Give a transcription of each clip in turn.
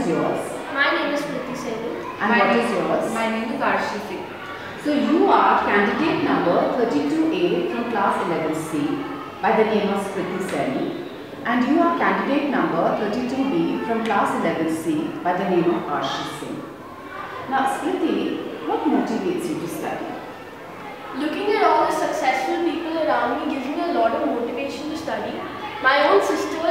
is yours? My name is Priti Seni. And what is yours? My name is Arshi Singh. So you are candidate number 32A from class 11C by the name of Priti Seni, and you are candidate number 32B from class 11C by the name of Arshi Singh. Now Smriti, what motivates you to study? Looking at all the successful people around me gives me a lot of motivation to study. My own sister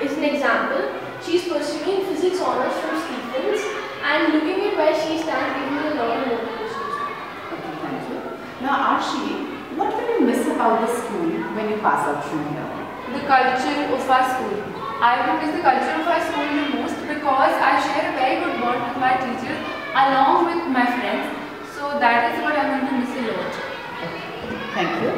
is an example. She's pursuing physics honors from Stephens, and looking at where she stands gives me a lot of motivation. Okay, thank you. Now Arshi, what will you miss about the school when you pass out from here? The culture of our school. I will miss the culture of our school the most because I share a very good bond with my teachers along with my friends. So that is what I am going to miss a lot. Okay, thank you.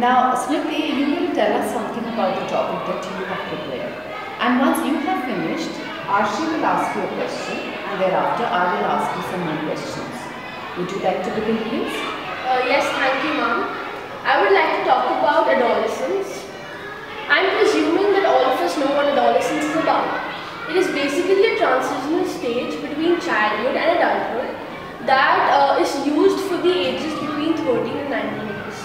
Now Smriti, you will tell us something about the topic that you have prepared. And once you have finished, Arshi will ask you a question, and thereafter I will ask you some more questions. Would you like to begin, please? Yes, thank you, ma'am. I would like to talk about adolescence. I'm presuming that all of us know what adolescence is about. It is basically a transitional stage between childhood and adulthood that is used for the ages between 13 and 19 years.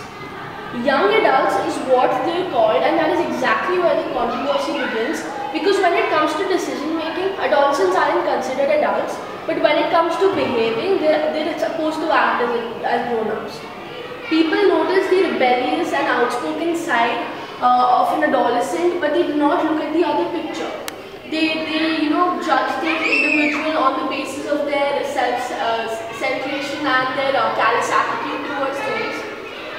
Young adults is what they're called, and that is exactly where the controversy begins, because when it comes to decision making, adolescents aren't considered adults, but when it comes to behaving, they're supposed to act as grown-ups. People notice the rebellious and outspoken side of an adolescent, but they do not look at the other picture. They judge the individual on the basis of their self-centration and their callous attitude towards things,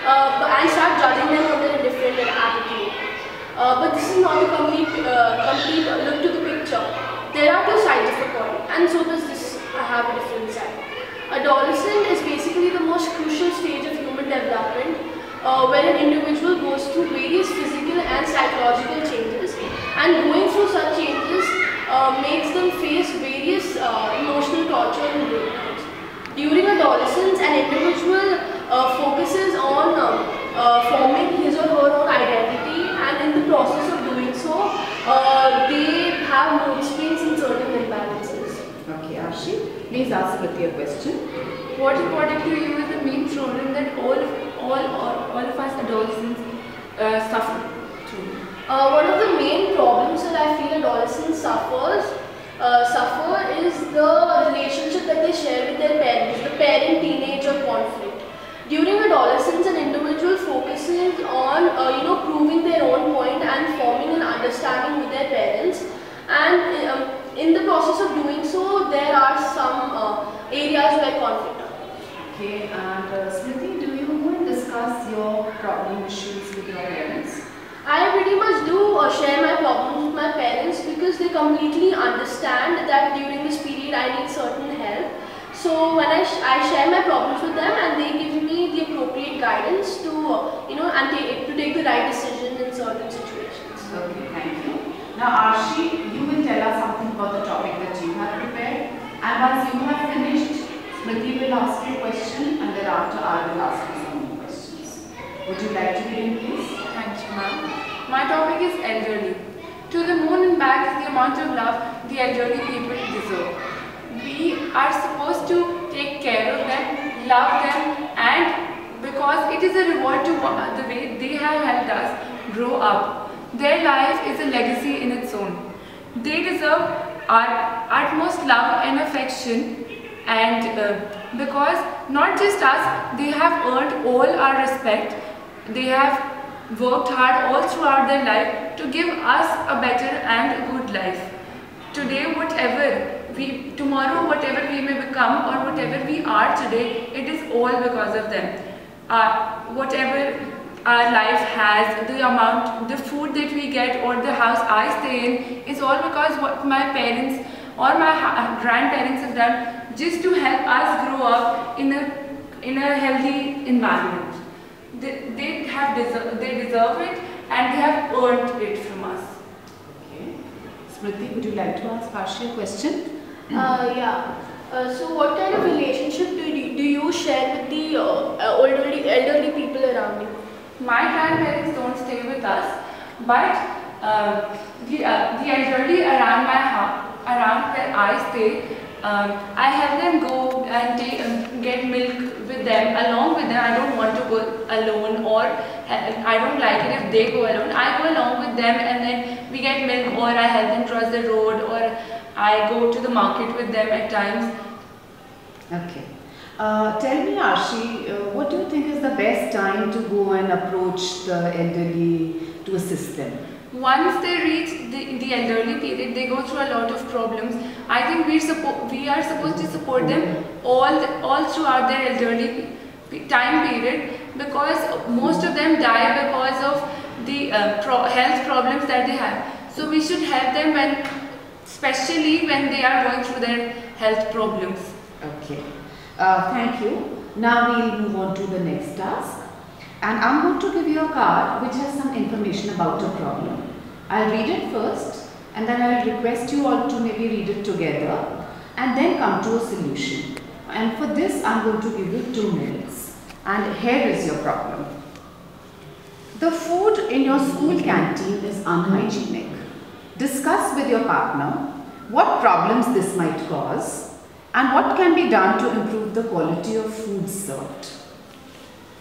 and start judging them on their different attitude. But this is not a complete look to the picture. There are two sides of a coin, and so does this have a different side. Adolescence is basically the most crucial stage of human development, where an individual goes through various physical and psychological changes, and going through such changes makes them face various emotional torture and breakdowns. During adolescence, an individual focuses on forming his or her own identity, and in the process of doing so, they have mood swings and certain imbalances. Okay, Arshi, please ask Priti a question. What according to you is the main problem that all of us adolescents suffer through? One of the main problems that I feel adolescents suffer is the relationship that they share with their parents, the parent-teenager conflict. During adolescence, an individual focuses on proving their own point and forming an understanding with their parents, and in the process of doing so, there are some areas where conflict occurs. Okay, and Smriti, do you want to discuss your problem issues with your parents? I pretty much do share my problems with my parents, because they completely understand that during this period I need certain help. So when I share my problems with them, and they give me the appropriate guidance to to take the right decision in certain situations. Okay, thank you. Now Arshi, you will tell us something about the topic that you have prepared, and once you have finished, Smriti will ask you a question, and thereafter I will ask you some more questions. Would you like to begin, please? Thank you, ma'am. My topic is elderly. To the moon and back is the amount of love the elderly people deserve. We are supposed to take care of them, love them, and because it is a reward to the way they have helped us grow up. Their life is a legacy in its own. They deserve our utmost love and affection, and because not just us, they have earned all our respect. They have worked hard all throughout their life to give us a better and good life. Tomorrow whatever we may become or whatever we are today, it is all because of them. Whatever our life has, the food that we get or the house I stay in is all because what my parents or my grandparents have done just to help us grow up in a healthy environment. They deserve it, and they have earned it from us. Okay. Smriti, would you like to ask Arshi a question? Yeah. So what kind of relationship do you share with the elderly people around you? My grandparents don't stay with us, but the elderly around stay, I have them go and get milk with them, along with them. I don't want to go alone, or I don't like it if they go alone. I go along with them and then we get milk, or I help them cross the road, or I go to the market with them at times. Okay. Tell me, Arshi, what do you think is the best time to go and approach the elderly to assist them? Once they reach the elderly period, they go through a lot of problems. I think we are supposed to support them all throughout their elderly time period, because most of them die because of the health problems that they have. So we should help them especially when they are going through their health problems. Okay. Thank you. Now we'll move on to the next task. And I'm going to give you a card which has some information about a problem. I'll read it first, and then I'll request you all to maybe read it together and then come to a solution. And for this, I'm going to give you 2 minutes. And here is your problem. The food in your school canteen is unhygienic. Discuss with your partner what problems this might cause and what can be done to improve the quality of food served.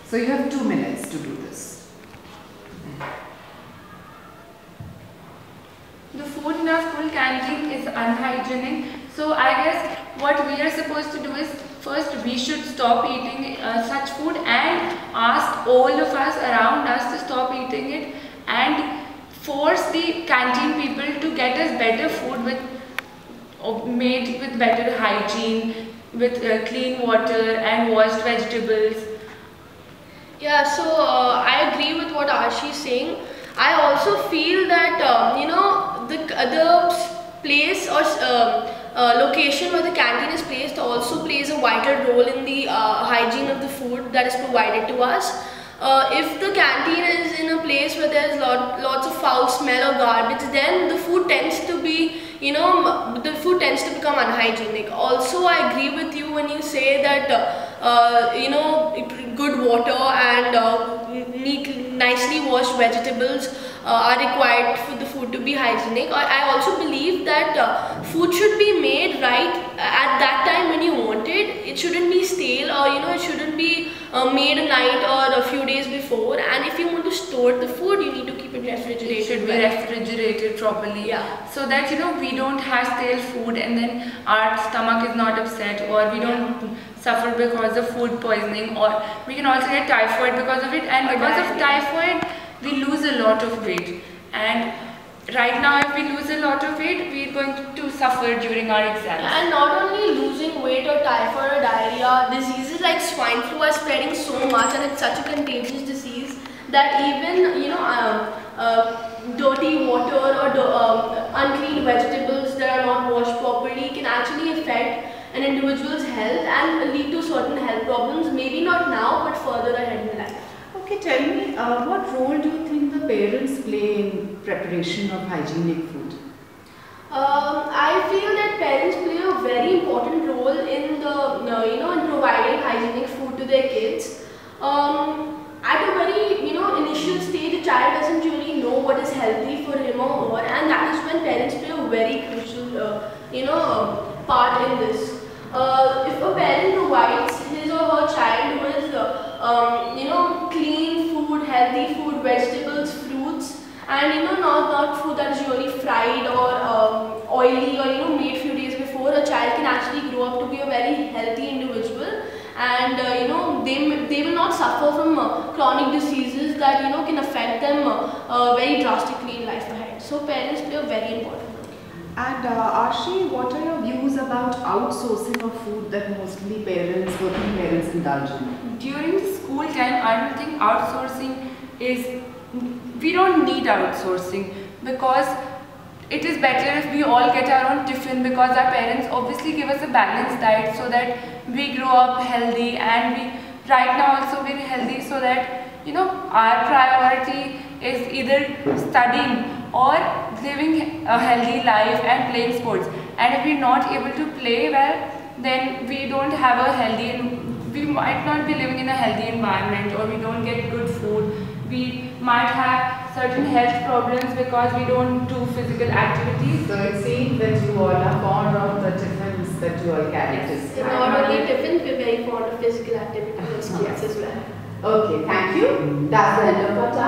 So you have 2 minutes to do this. The food in our school canteen is unhygienic. So I guess what we are supposed to do is, first we should stop eating such food and ask all of us around us to stop eating it, and force the canteen people to get us better food made with better hygiene, with clean water and washed vegetables. Yeah, so I agree with what Arshi is saying. I also feel that the place or location where the canteen is placed also plays a vital role in the hygiene of the food that is provided to us. If the canteen is in a place where there is lots of foul smell or garbage, then the food tends to be, become unhygienic. Also, I agree with you when you say that, good water and nicely washed vegetables are required for the food to be hygienic. I also believe that food should be made right at that time when you want it. It shouldn't be stale, or it shouldn't be made a night or a few days before. And if you want to store the food, you need to keep it refrigerated. It should be refrigerated properly, yeah, so that we don't have stale food and then our stomach is not upset, or we don't suffer because of food poisoning, or we can also get typhoid because of it. And because of typhoid, we lose a lot of weight. And right now, if we lose a lot of weight, we're going to suffer during our exams. And not only losing weight or typhoid or diarrhea, diseases like swine flu are spreading so much, and it's such a contagious disease that even dirty water or unclean vegetables that are not washed properly can actually affect an individual's health and lead to certain health problems, maybe not now but further ahead in life. Okay, tell me, what role do you think the parents play in preparation of hygienic food? I feel that parents play a very important role in in providing hygienic food to their kids. At a very initial stage, a child doesn't really know what is healthy for him or her, and that is when parents play a very crucial part in this. If a parent provides his or her child with clean food, healthy food, vegetables, fruits, and not food that is really fried or oily or made few days before, a child can actually grow up to be a very healthy individual, and they will not suffer from chronic diseases that can affect them very drastically in life ahead. So parents play a very important role. And Arshi, what are your views about outsourcing of food that mostly working parents indulge in? During the school time, I don't think outsourcing we don't need outsourcing, because it is better if we all get our own tiffin, because our parents obviously give us a balanced diet so that we grow up healthy, and we right now also very healthy, so that our priority is either studying or living a healthy life and playing sports. And if we're not able to play well, then we don't have a healthy, we might not be living in a healthy environment, or we don't get good food. We might have certain health problems because we don't do physical activities. So it seems that you all are fond of the tiffins that you all carry. Yes. Not only tiffins, we're very fond of physical activities and sports as well. Okay, thank you. That's the end of our talk.